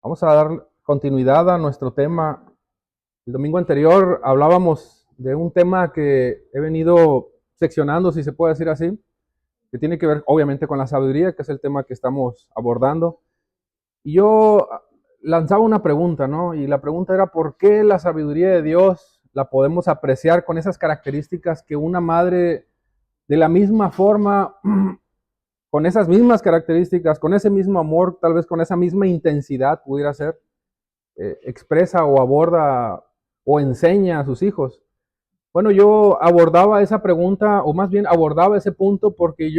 Vamos a dar continuidad a nuestro tema. El domingo anterior hablábamos de un tema que he venido seccionando, si se puede decir así, que tiene que ver obviamente con la sabiduría, que es el tema que estamos abordando. Y yo lanzaba una pregunta, ¿no? Y la pregunta era, ¿por qué la sabiduría de Dios la podemos apreciar con esas características que una madre de la misma forma, con esas mismas características, con ese mismo amor, tal vez con esa misma intensidad pudiera ser, expresa o aborda o enseña a sus hijos? Bueno, yo abordaba esa pregunta, o más bien abordaba ese punto, porque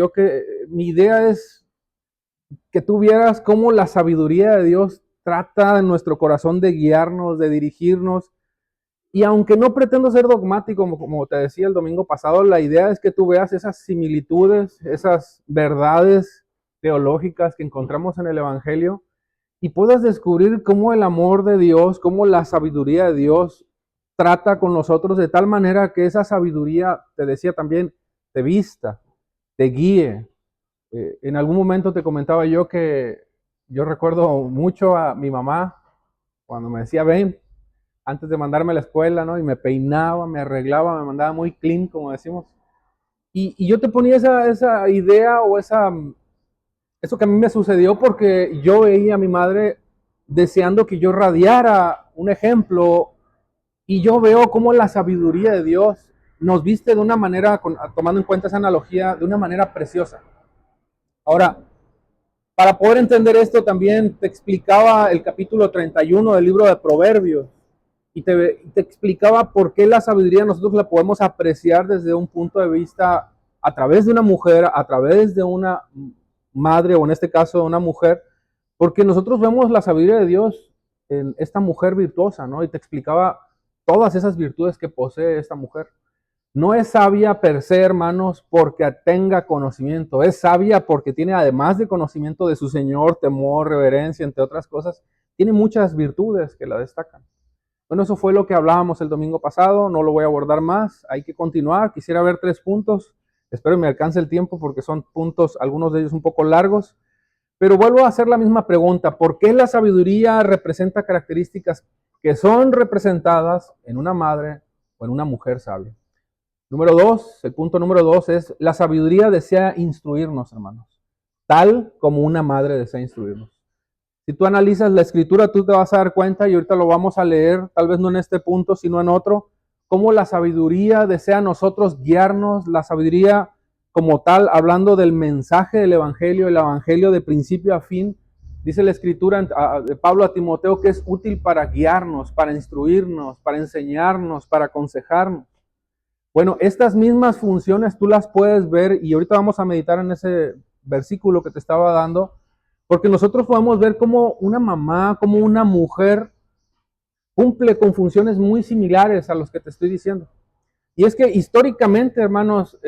mi idea es que tú vieras cómo la sabiduría de Dios trata en nuestro corazón de guiarnos, de dirigirnos. Y aunque no pretendo ser dogmático, como te decía el domingo pasado, la idea es que tú veas esas similitudes, esas verdades teológicas que encontramos en el Evangelio, y puedas descubrir cómo el amor de Dios, cómo la sabiduría de Dios trata con nosotros de tal manera que esa sabiduría, te decía también, te vista, te guíe. En algún momento te comentaba yo que yo recuerdo mucho a mi mamá cuando me decía, ven, antes de mandarme a la escuela, ¿no? Y me peinaba, me arreglaba, me mandaba muy clean, como decimos. Y yo te ponía esa idea o eso que a mí me sucedió porque yo veía a mi madre deseando que yo radiara un ejemplo, y yo veo cómo la sabiduría de Dios nos viste de una manera, tomando en cuenta esa analogía, de una manera preciosa. Ahora, para poder entender esto también te explicaba el capítulo 31 del libro de Proverbios, y te explicaba por qué la sabiduría nosotros la podemos apreciar desde un punto de vista a través de una mujer, a través de una madre, o en este caso de una mujer, porque nosotros vemos la sabiduría de Dios en esta mujer virtuosa, ¿no? Y te explicaba todas esas virtudes que posee esta mujer. No es sabia per se, hermanos, porque tenga conocimiento. Es sabia porque tiene, además de conocimiento de su Señor, temor, reverencia, entre otras cosas, tiene muchas virtudes que la destacan. Bueno, eso fue lo que hablábamos el domingo pasado. No lo voy a abordar más. Hay que continuar. Quisiera ver 3 puntos. Espero que me alcance el tiempo porque son puntos, algunos de ellos un poco largos. Pero vuelvo a hacer la misma pregunta. ¿Por qué la sabiduría representa características que son representadas en una madre o en una mujer sabia? Número 2, el punto número 2 es, la sabiduría desea instruirnos, hermanos, tal como una madre desea instruirnos. Si tú analizas la escritura, tú te vas a dar cuenta, y ahorita lo vamos a leer, tal vez no en este punto, sino en otro, cómo la sabiduría desea a nosotros guiarnos, la sabiduría como tal, hablando del mensaje del Evangelio, el Evangelio de principio a fin. Dice la escritura de Pablo a Timoteo que es útil para guiarnos, para instruirnos, para enseñarnos, para aconsejarnos. Bueno, estas mismas funciones tú las puedes ver, y ahorita vamos a meditar en ese versículo que te estaba dando, porque nosotros podemos ver cómo una mamá, como una mujer, cumple con funciones muy similares a los que te estoy diciendo. Y es que históricamente, hermanos,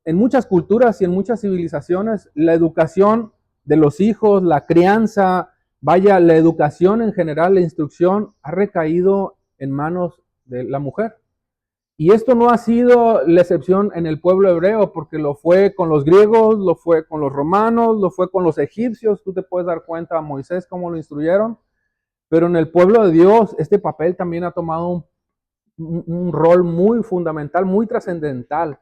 en muchas culturas y en muchas civilizaciones, la educación de los hijos, la crianza, vaya, la educación en general, la instrucción, ha recaído en manos de la mujer. Y esto no ha sido la excepción en el pueblo hebreo, porque lo fue con los griegos, lo fue con los romanos, lo fue con los egipcios. Tú te puedes dar cuenta a Moisés cómo lo instruyeron. Pero en el pueblo de Dios, este papel también ha tomado un rol muy fundamental, muy trascendental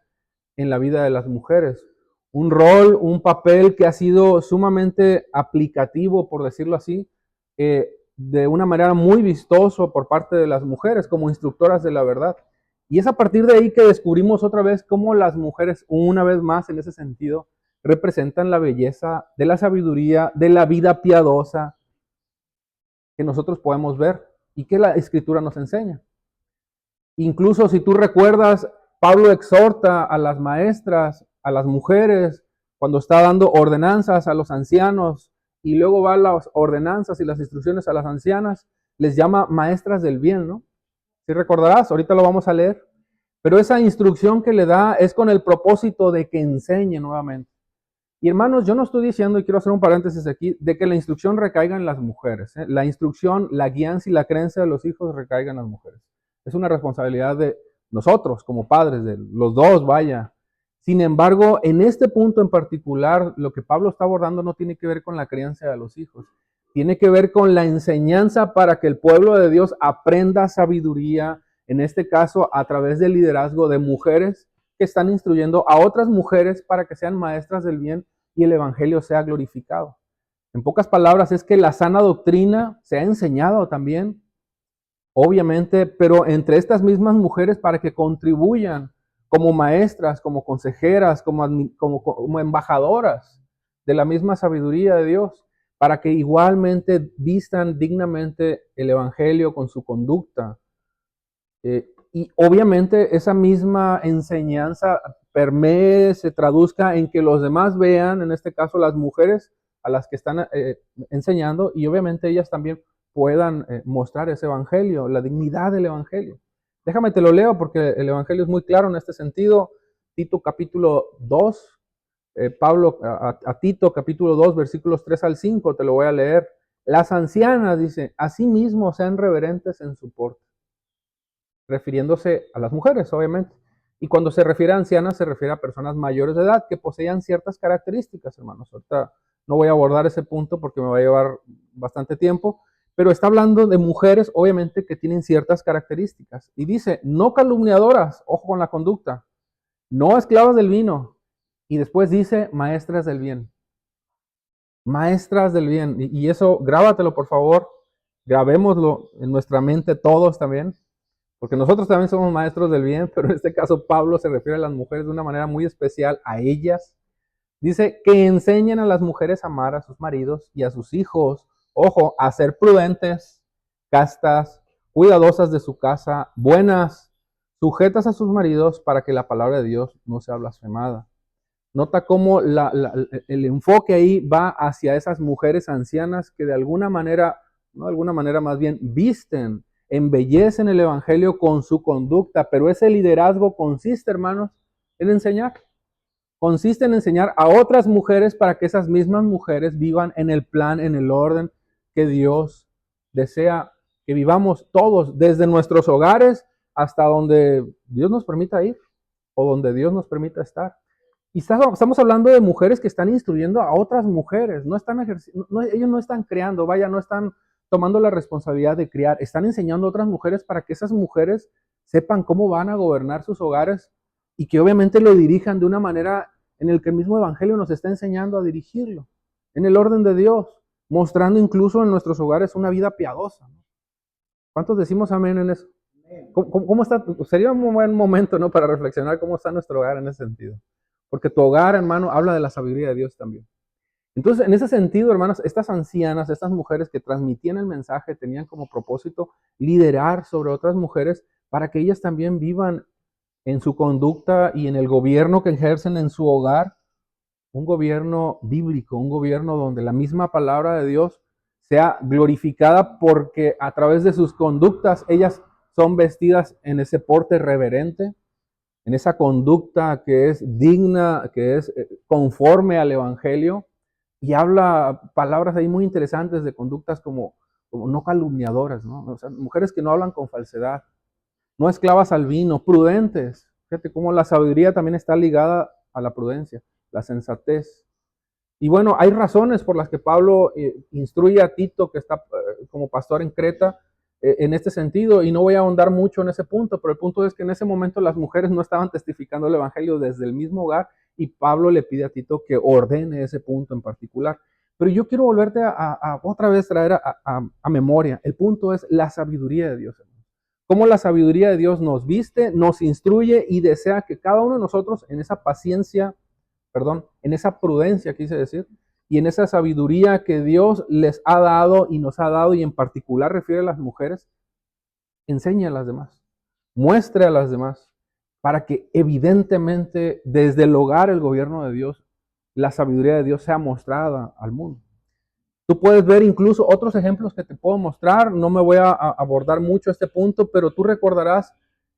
en la vida de las mujeres. Un rol, un papel que ha sido sumamente aplicativo, por decirlo así, de una manera muy vistoso por parte de las mujeres como instructoras de la verdad. Y es a partir de ahí que descubrimos otra vez cómo las mujeres, una vez más en ese sentido, representan la belleza de la sabiduría, de la vida piadosa que nosotros podemos ver y que la Escritura nos enseña. Incluso si tú recuerdas, Pablo exhorta a las maestras, a las mujeres, cuando está dando ordenanzas a los ancianos, y luego va las ordenanzas y las instrucciones a las ancianas, les llama maestras del bien, ¿no? Si recordarás, ahorita lo vamos a leer. Pero esa instrucción que le da es con el propósito de que enseñe nuevamente. Y hermanos, yo no estoy diciendo, y quiero hacer un paréntesis aquí, de que la instrucción recaiga en las mujeres. La instrucción, la guianza y la creencia de los hijos recaigan en las mujeres. Es una responsabilidad de nosotros como padres, de los dos, vaya. Sin embargo, en este punto en particular, lo que Pablo está abordando no tiene que ver con la crianza de los hijos. tiene que ver con la enseñanza para que el pueblo de Dios aprenda sabiduría, en este caso a través del liderazgo de mujeres que están instruyendo a otras mujeres para que sean maestras del bien y el evangelio sea glorificado. En pocas palabras, es que la sana doctrina se ha enseñado también, obviamente, pero entre estas mismas mujeres para que contribuyan como maestras, como consejeras, como embajadoras de la misma sabiduría de Dios, para que igualmente vistan dignamente el evangelio con su conducta. Y obviamente esa misma enseñanza permee, se traduzca en que los demás vean, en este caso las mujeres a las que están enseñando, y obviamente ellas también puedan mostrar ese evangelio, la dignidad del evangelio. Déjame te lo leo porque el evangelio es muy claro en este sentido. Tito capítulo 2, Pablo a Tito capítulo 2, versículos 3 al 5, te lo voy a leer. Las ancianas, dice, asimismo sean reverentes en su porte, refiriéndose a las mujeres, obviamente. Y cuando se refiere a ancianas, se refiere a personas mayores de edad que poseían ciertas características, hermanos. Ahorita no voy a abordar ese punto porque me va a llevar bastante tiempo, pero está hablando de mujeres, obviamente, que tienen ciertas características. Y dice, no calumniadoras, ojo con la conducta, no esclavas del vino. Y después dice, maestras del bien. Maestras del bien. Y eso, grábatelo, por favor. Grabémoslo en nuestra mente todos también. Porque nosotros también somos maestros del bien, pero en este caso Pablo se refiere a las mujeres de una manera muy especial, a ellas. Dice que enseñen a las mujeres a amar a sus maridos y a sus hijos, ojo, a ser prudentes, castas, cuidadosas de su casa, buenas, sujetas a sus maridos para que la palabra de Dios no sea blasfemada. Nota cómo el enfoque ahí va hacia esas mujeres ancianas que de alguna manera, no de alguna manera más bien, visten, embellecen el evangelio con su conducta, pero ese liderazgo consiste, hermanos, en enseñar. Consiste en enseñar a otras mujeres para que esas mismas mujeres vivan en el plan, en el orden que Dios desea que vivamos todos, desde nuestros hogares hasta donde Dios nos permita ir o donde Dios nos permita estar. Y estamos hablando de mujeres que están instruyendo a otras mujeres, no están ellos no están creando, vaya, no están tomando la responsabilidad de criar, están enseñando a otras mujeres para que esas mujeres sepan cómo van a gobernar sus hogares y que obviamente lo dirijan de una manera en la que el mismo evangelio nos está enseñando a dirigirlo, en el orden de Dios, mostrando incluso en nuestros hogares una vida piadosa. ¿Cuántos decimos amén en eso? ¿Cómo está? Sería un buen momento, ¿no?, para reflexionar cómo está nuestro hogar en ese sentido. Porque tu hogar, hermano, habla de la sabiduría de Dios también. Entonces, en ese sentido, hermanos, estas ancianas, estas mujeres que transmitían el mensaje, tenían como propósito liderar sobre otras mujeres para que ellas también vivan en su conducta y en el gobierno que ejercen en su hogar, un gobierno bíblico, un gobierno donde la misma palabra de Dios sea glorificada porque a través de sus conductas ellas son vestidas en ese porte reverente, en esa conducta que es digna, que es conforme al evangelio, y habla palabras ahí muy interesantes de conductas como no calumniadoras, ¿no? O sea, mujeres que no hablan con falsedad, no esclavas al vino, prudentes. Fíjate cómo la sabiduría también está ligada a la prudencia, la sensatez. Y bueno, hay razones por las que Pablo instruye a Tito, que está como pastor en Creta, en este sentido, y no voy a ahondar mucho en ese punto, pero el punto es que en ese momento las mujeres no estaban testificando el evangelio desde el mismo hogar, y Pablo le pide a Tito que ordene ese punto en particular. Pero yo quiero volverte a otra vez traer a memoria. El punto es la sabiduría de Dios. Cómo la sabiduría de Dios nos viste, nos instruye y desea que cada uno de nosotros en esa paciencia, en esa prudencia, quise decir, y en esa sabiduría que Dios les ha dado y nos ha dado, y en particular refiere a las mujeres, enseñe a las demás, muestre a las demás, para que evidentemente desde el hogar, el gobierno de Dios, la sabiduría de Dios sea mostrada al mundo. Tú puedes ver incluso otros ejemplos que te puedo mostrar, no me voy a abordar mucho este punto, pero tú recordarás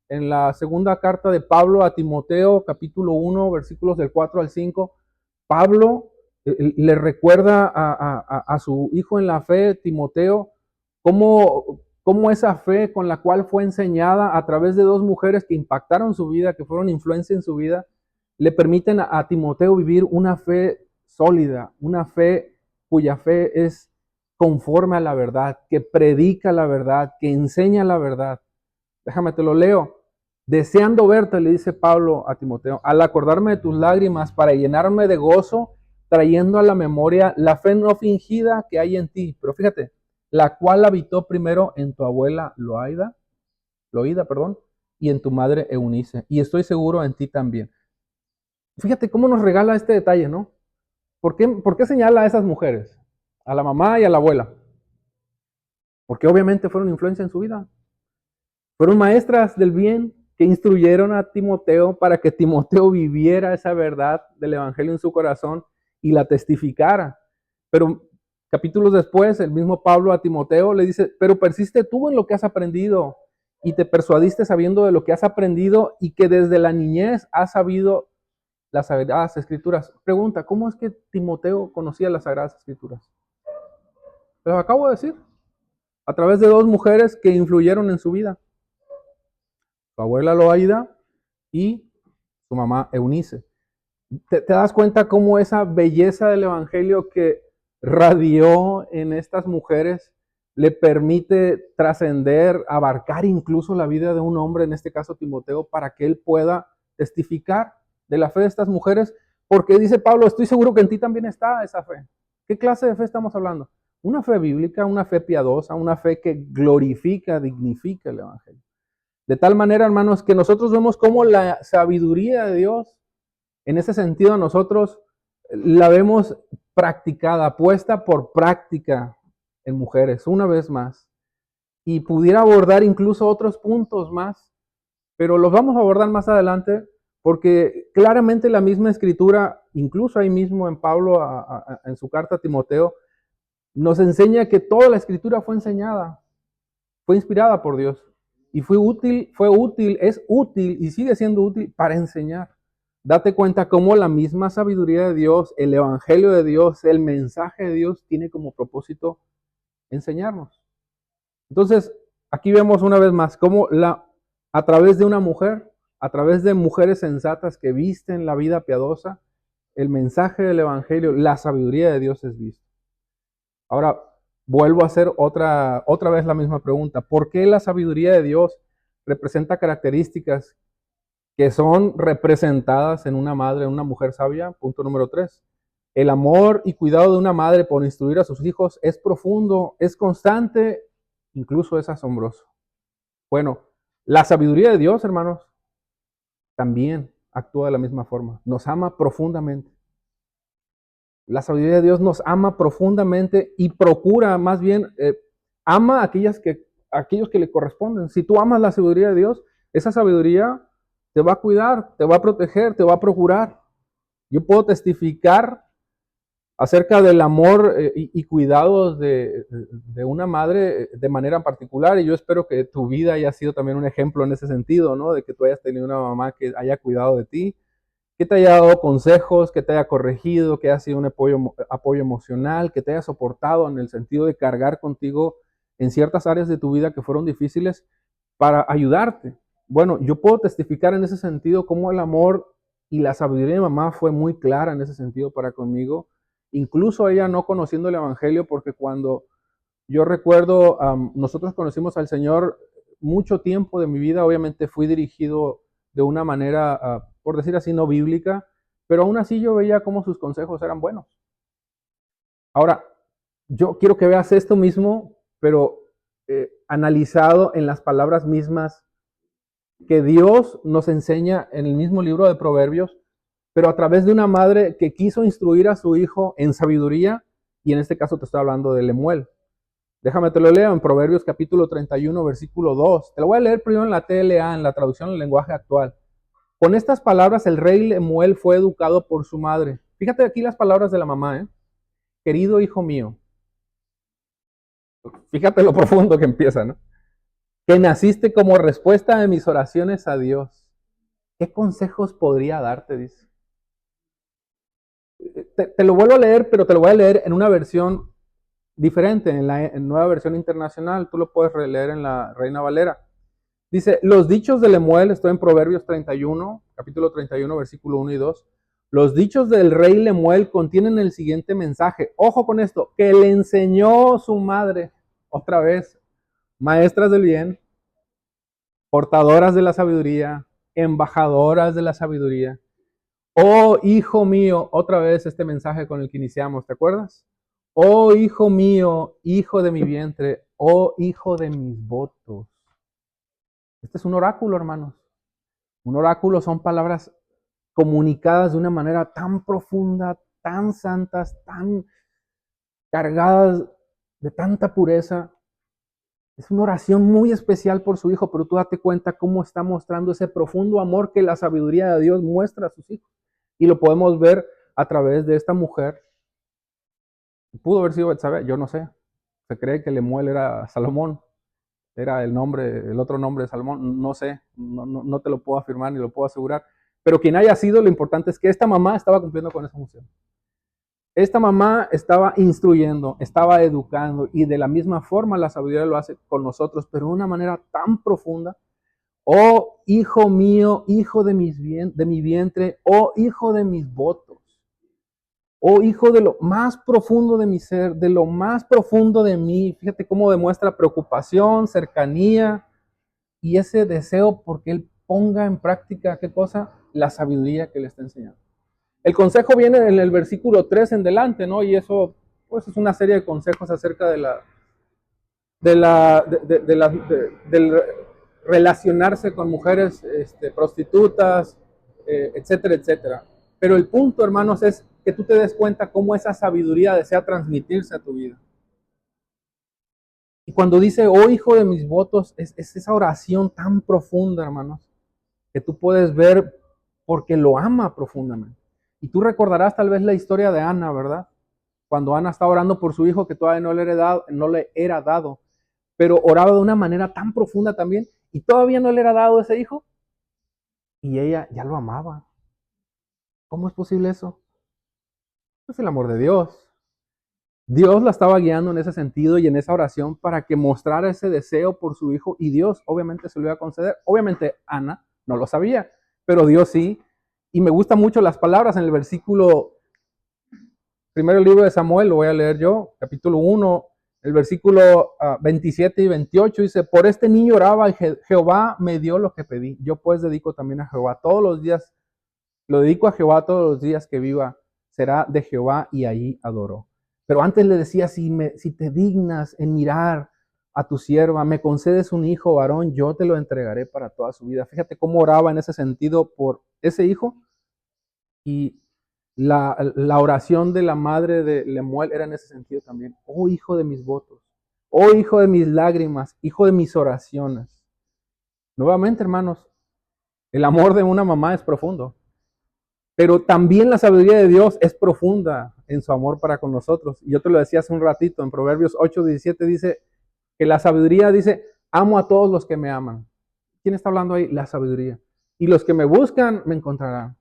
en la segunda carta de Pablo a Timoteo, capítulo 1, versículos del 4 al 5, Pablo le recuerda a su hijo en la fe, Timoteo, cómo esa fe con la cual fue enseñada a través de dos mujeres que impactaron su vida, que fueron influencia en su vida, le permiten a Timoteo vivir una fe sólida, una fe cuya fe es conforme a la verdad, que predica la verdad, que enseña la verdad. Déjame te lo leo. Deseando verte, le dice Pablo a Timoteo, al acordarme de tus lágrimas para llenarme de gozo, trayendo a la memoria la fe no fingida que hay en ti. Pero fíjate, la cual habitó primero en tu abuela Loída, y en tu madre Eunice. Y estoy seguro en ti también. Fíjate cómo nos regala este detalle, ¿no? ¿Por qué señala a esas mujeres? A la mamá y a la abuela. Porque obviamente fueron influencia en su vida. Fueron maestras del bien que instruyeron a Timoteo para que Timoteo viviera esa verdad del Evangelio en su corazón y la testificara. Pero capítulos después, el mismo Pablo a Timoteo le dice, pero persiste tú en lo que has aprendido y te persuadiste sabiendo de lo que has aprendido y que desde la niñez has sabido las Sagradas Escrituras. Pregunta, ¿cómo es que Timoteo conocía las Sagradas Escrituras? Lo acabo de decir, a través de dos mujeres que influyeron en su vida. Su abuela Loaida y su mamá Eunice. ¿Te das cuenta cómo esa belleza del Evangelio que radió en estas mujeres le permite trascender, abarcar incluso la vida de un hombre, en este caso Timoteo, para que él pueda testificar de la fe de estas mujeres? Porque dice Pablo, estoy seguro que en ti también está esa fe. ¿Qué clase de fe estamos hablando? Una fe bíblica, una fe piadosa, una fe que glorifica, dignifica el Evangelio. De tal manera, hermanos, que nosotros vemos cómo la sabiduría de Dios, en ese sentido, nosotros la vemos practicada, puesta por práctica en mujeres, una vez más. Y pudiera abordar incluso otros puntos más, pero los vamos a abordar más adelante, porque claramente la misma escritura, incluso ahí mismo en Pablo, en su carta a Timoteo, nos enseña que toda la escritura fue enseñada, fue inspirada por Dios. Y es útil y sigue siendo útil para enseñar. Date cuenta cómo la misma sabiduría de Dios, el Evangelio de Dios, el mensaje de Dios tiene como propósito enseñarnos. Entonces, aquí vemos una vez más cómo a través de una mujer, a través de mujeres sensatas que visten la vida piadosa, el mensaje del Evangelio, la sabiduría de Dios es visto. Ahora, vuelvo a hacer otra vez la misma pregunta. ¿Por qué la sabiduría de Dios representa características que son representadas en una madre, en una mujer sabia? Punto número 3. El amor y cuidado de una madre por instruir a sus hijos es profundo, es constante, incluso es asombroso. Bueno, la sabiduría de Dios, hermanos, también actúa de la misma forma. Nos ama profundamente. La sabiduría de Dios nos ama profundamente y procura, más bien, ama a aquellos que le corresponden. Si tú amas la sabiduría de Dios, esa sabiduría te va a cuidar, te va a proteger, te va a procurar. Yo puedo testificar acerca del amor y cuidados de una madre de manera particular, y yo espero que tu vida haya sido también un ejemplo en ese sentido, ¿no? De que tú hayas tenido una mamá que haya cuidado de ti, que te haya dado consejos, que te haya corregido, que haya sido un apoyo emocional, que te haya soportado en el sentido de cargar contigo en ciertas áreas de tu vida que fueron difíciles para ayudarte. Bueno, yo puedo testificar en ese sentido cómo el amor y la sabiduría de mamá fue muy clara en ese sentido para conmigo, incluso ella no conociendo el Evangelio, porque cuando yo recuerdo, nosotros conocimos al Señor mucho tiempo de mi vida, obviamente fui dirigido de una manera, por decir así, no bíblica, pero aún así yo veía cómo sus consejos eran buenos. Ahora, yo quiero que veas esto mismo, pero analizado en las palabras mismas que Dios nos enseña en el mismo libro de Proverbios, pero a través de una madre que quiso instruir a su hijo en sabiduría, y en este caso te estoy hablando de Lemuel. Déjame te lo leo en Proverbios capítulo 31, versículo 2. Te lo voy a leer primero en la TLA, en la traducción del lenguaje actual. Con estas palabras el rey Lemuel fue educado por su madre. Fíjate aquí las palabras de la mamá, ¿eh? Querido hijo mío. Fíjate lo profundo que empieza, ¿no? Que naciste como respuesta de mis oraciones a Dios. ¿Qué consejos podría darte? Dice. Te lo vuelvo a leer, pero te lo voy a leer en una versión diferente, en nueva versión internacional. Tú lo puedes releer en la Reina Valera. Dice, los dichos de Lemuel, estoy en Proverbios 31, capítulo 31, versículo 1 y 2. Los dichos del rey Lemuel contienen el siguiente mensaje. Ojo con esto, que le enseñó su madre, otra vez, maestras del bien, portadoras de la sabiduría, embajadoras de la sabiduría. Oh, hijo mío, otra vez este mensaje con el que iniciamos, ¿te acuerdas? Oh, hijo mío, hijo de mi vientre, oh, hijo de mis votos. Este es un oráculo, hermanos. Un oráculo son palabras comunicadas de una manera tan profunda, tan santas, tan cargadas de tanta pureza. Es una oración muy especial por su hijo, pero tú date cuenta cómo está mostrando ese profundo amor que la sabiduría de Dios muestra a sus hijos. Y lo podemos ver a través de esta mujer. Pudo haber sido Betsabé, yo no sé. Se cree que Lemuel era Salomón, era el nombre, el otro nombre de Salomón, no sé, no te lo puedo afirmar ni lo puedo asegurar. Pero quien haya sido, lo importante es que esta mamá estaba cumpliendo con esa función. Esta mamá estaba instruyendo, estaba educando, y de la misma forma la sabiduría lo hace con nosotros, pero de una manera tan profunda. Oh, hijo mío, hijo de mi vientre, oh, hijo de mis votos. Oh, hijo de lo más profundo de mi ser, de lo más profundo de mí. Fíjate cómo demuestra preocupación, cercanía y ese deseo porque él ponga en práctica, ¿qué cosa? La sabiduría que le está enseñando. El consejo viene en el versículo 3 en delante, ¿no? Y eso, pues, es una serie de consejos acerca del relacionarse con mujeres prostitutas, etcétera, etcétera. Pero el punto, hermanos, es que tú te des cuenta cómo esa sabiduría desea transmitirse a tu vida. Y cuando dice, oh hijo de mis votos, es esa oración tan profunda, hermanos, que tú puedes ver porque lo ama profundamente. Y tú recordarás tal vez la historia de Ana, ¿verdad? Cuando Ana estaba orando por su hijo que todavía no le era dado, pero oraba de una manera tan profunda también, y todavía no le era dado ese hijo, y ella ya lo amaba. ¿Cómo es posible eso? Es el amor de Dios. Dios la estaba guiando en ese sentido y en esa oración para que mostrara ese deseo por su hijo, y Dios obviamente se lo iba a conceder. Obviamente Ana no lo sabía, pero Dios sí. Y me gustan mucho las palabras en el versículo, primero el libro de Samuel, lo voy a leer yo, capítulo 1, el versículo 27 y 28, dice, por este niño oraba y Jehová me dio lo que pedí. Yo pues dedico también a Jehová todos los días, lo dedico a Jehová todos los días que viva, será de Jehová, y allí adoró. Pero antes le decía, si te dignas en mirar a tu sierva, me concedes un hijo varón, yo te lo entregaré para toda su vida. Fíjate cómo oraba en ese sentido por ese hijo. Y la oración de la madre de Lemuel era en ese sentido también. Oh hijo de mis votos, oh hijo de mis lágrimas, hijo de mis oraciones. Nuevamente, hermanos, el amor de una mamá es profundo. Pero también la sabiduría de Dios es profunda en su amor para con nosotros. Y yo te lo decía hace un ratito, en Proverbios 8:17 dice que la sabiduría dice, amo a todos los que me aman. ¿Quién está hablando ahí? La sabiduría. Y los que me buscan me encontrarán.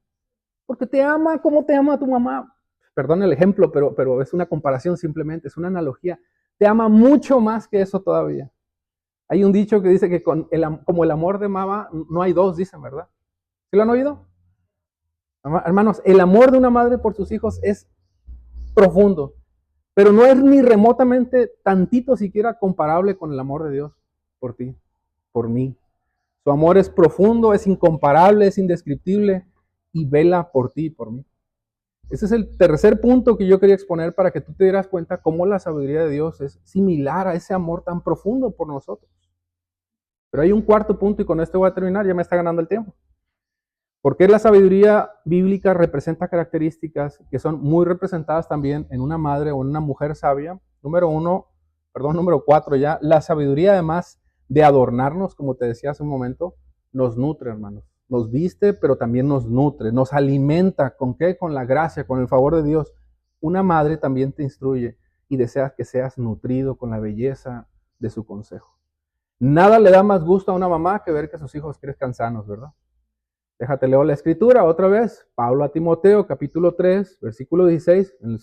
Porque te ama como te ama tu mamá. Perdón el ejemplo, pero es una comparación simplemente, es una analogía. Te ama mucho más que eso todavía. Hay un dicho que dice que como el amor de mamá no hay dos, dicen, ¿verdad? ¿Sí lo han oído? Hermanos, el amor de una madre por sus hijos es profundo, pero no es ni remotamente tantito siquiera comparable con el amor de Dios por ti, por mí. Su amor es profundo, es incomparable, es indescriptible y vela por ti y por mí. Ese es el tercer punto que yo quería exponer para que tú te dieras cuenta cómo la sabiduría de Dios es similar a ese amor tan profundo por nosotros. Pero hay un cuarto punto y con esto voy a terminar, ya me está ganando el tiempo. Porque la sabiduría bíblica representa características que son muy representadas también en una madre o en una mujer sabia. Número 4 ya, la sabiduría además de adornarnos, como te decía hace un momento, nos nutre, hermanos. Nos viste, pero también nos nutre, nos alimenta. ¿Con qué? Con la gracia, con el favor de Dios. Una madre también te instruye y desea que seas nutrido con la belleza de su consejo. Nada le da más gusto a una mamá que ver que sus hijos crezcan sanos, ¿verdad? Déjate leo la escritura otra vez. Pablo a Timoteo, capítulo 3, versículo 16, en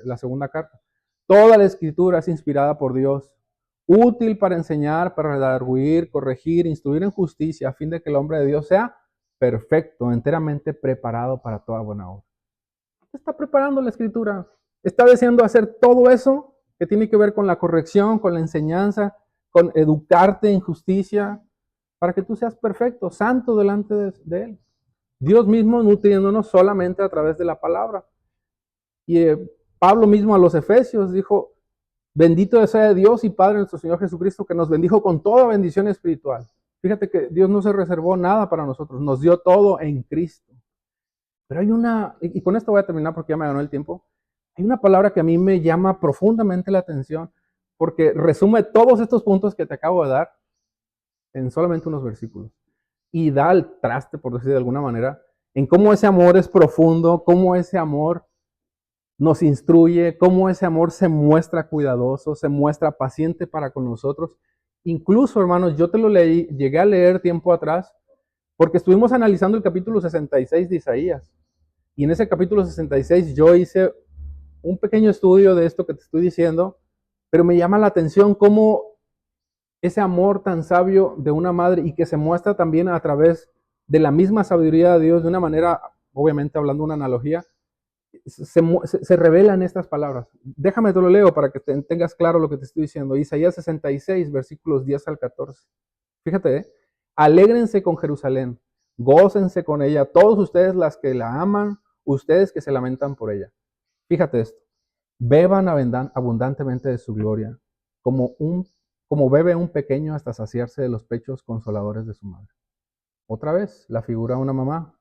la segunda carta. Toda la escritura es inspirada por Dios, útil para enseñar, para redarguir, corregir, instruir en justicia, a fin de que el hombre de Dios sea perfecto, enteramente preparado para toda buena obra. te está preparando la Escritura. Está deseando hacer todo eso que tiene que ver con la corrección, con la enseñanza, con educarte en justicia, para que tú seas perfecto, santo delante de Él. Dios mismo nutriéndonos solamente a través de la palabra. Y Pablo mismo a los Efesios dijo, bendito sea Dios y Padre nuestro Señor Jesucristo, que nos bendijo con toda bendición espiritual. Fíjate que Dios no se reservó nada para nosotros, nos dio todo en Cristo. Pero hay una, y con esto voy a terminar porque ya me ganó el tiempo, hay una palabra que a mí me llama profundamente la atención, porque resume todos estos puntos que te acabo de dar en solamente unos versículos. Y da el traste, por decir de alguna manera, en cómo ese amor es profundo, cómo ese amor nos instruye, cómo ese amor se muestra cuidadoso, se muestra paciente para con nosotros. Incluso, hermanos, yo te lo leí, llegué a leer tiempo atrás, porque estuvimos analizando el capítulo 66 de Isaías. Y en ese capítulo 66 yo hice un pequeño estudio de esto que te estoy diciendo, pero me llama la atención cómo ese amor tan sabio de una madre y que se muestra también a través de la misma sabiduría de Dios, de una manera, obviamente hablando una analogía, se revelan estas palabras. Déjame te lo leo para que tengas claro lo que te estoy diciendo. Isaías 66, versículos 10 al 14. Fíjate, alégrense con Jerusalén, gócense con ella, todos ustedes las que la aman, ustedes que se lamentan por ella. Fíjate esto, beban abundantemente de su gloria, como bebe un pequeño hasta saciarse de los pechos consoladores de su madre. Otra vez, la figura de una mamá,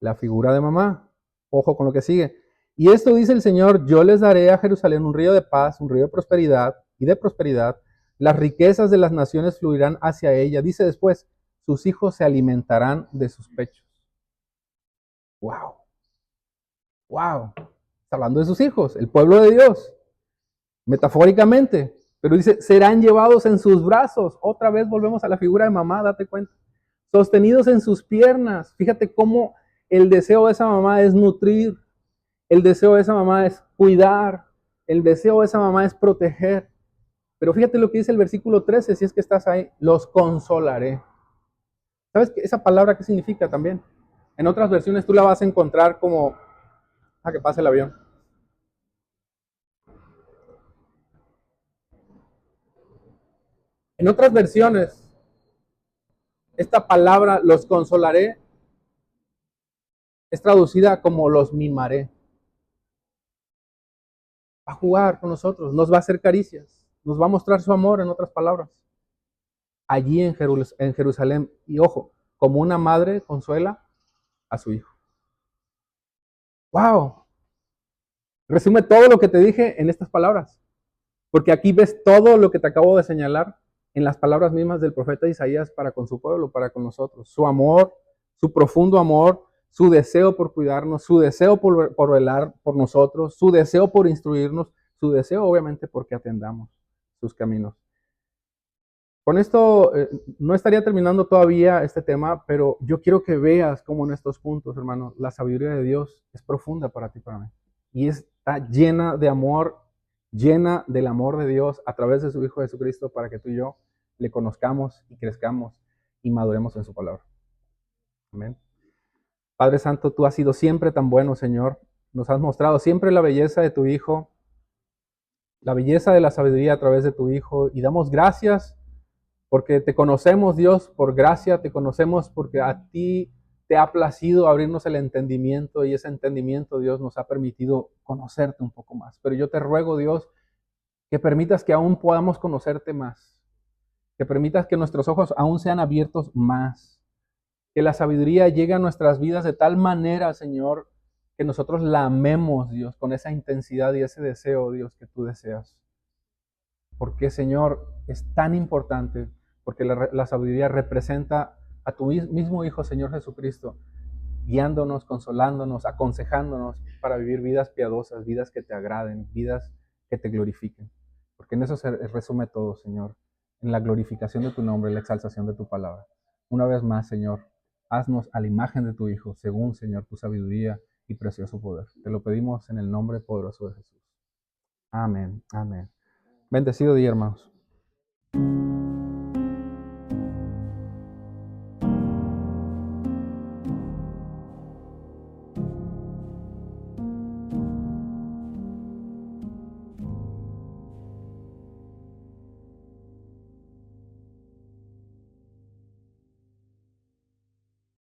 la figura de mamá. Ojo con lo que sigue. Y esto dice el Señor, yo les daré a Jerusalén un río de paz, un río de prosperidad y de prosperidad. Las riquezas de las naciones fluirán hacia ella. Dice después, sus hijos se alimentarán de sus pechos. Wow. Wow. Está hablando de sus hijos, el pueblo de Dios. Metafóricamente. Pero dice, serán llevados en sus brazos. Otra vez volvemos a la figura de mamá, date cuenta. Sostenidos en sus piernas. Fíjate cómo el deseo de esa mamá es nutrir. El deseo de esa mamá es cuidar. El deseo de esa mamá es proteger. Pero fíjate lo que dice el versículo 13, si es que estás ahí, los consolaré. ¿Sabes esa palabra qué significa también? En otras versiones tú la vas a encontrar como, a que pase el avión. En otras versiones, esta palabra, los consolaré, es traducida como los mimaré. Va a jugar con nosotros, nos va a hacer caricias, nos va a mostrar su amor, en otras palabras. Allí en Jerusalén, y ojo, como una madre consuela a su hijo. ¡Wow! Resume todo lo que te dije en estas palabras. Porque aquí ves todo lo que te acabo de señalar en las palabras mismas del profeta Isaías para con su pueblo, para con nosotros. Su amor, su profundo amor, su deseo por cuidarnos, su deseo por velar por nosotros, su deseo por instruirnos, su deseo obviamente porque atendamos sus caminos. Con esto no estaría terminando todavía este tema, pero yo quiero que veas cómo en estos puntos, hermano, la sabiduría de Dios es profunda para ti, para mí. Y está llena de amor, llena del amor de Dios a través de su Hijo Jesucristo para que tú y yo le conozcamos y crezcamos y maduremos en su palabra. Amén. Padre Santo, tú has sido siempre tan bueno, Señor. Nos has mostrado siempre la belleza de tu Hijo, la belleza de la sabiduría a través de tu Hijo. Y damos gracias porque te conocemos, Dios, por gracia, te conocemos porque a ti te ha placido abrirnos el entendimiento y ese entendimiento, Dios, nos ha permitido conocerte un poco más. Pero yo te ruego, Dios, que permitas que aún podamos conocerte más, que permitas que nuestros ojos aún sean abiertos más, que la sabiduría llegue a nuestras vidas de tal manera, Señor, que nosotros la amemos, Dios, con esa intensidad y ese deseo, Dios, que tú deseas. Porque, Señor, es tan importante, porque la sabiduría representa a tu mismo Hijo, Señor Jesucristo, guiándonos, consolándonos, aconsejándonos para vivir vidas piadosas, vidas que te agraden, vidas que te glorifiquen. Porque en eso se resume todo, Señor, en la glorificación de tu nombre, en la exaltación de tu palabra. Una vez más, Señor, haznos a la imagen de tu Hijo, según, Señor, tu sabiduría y precioso poder. Te lo pedimos en el nombre poderoso de Jesús. Amén, amén. Bendecido día, hermanos.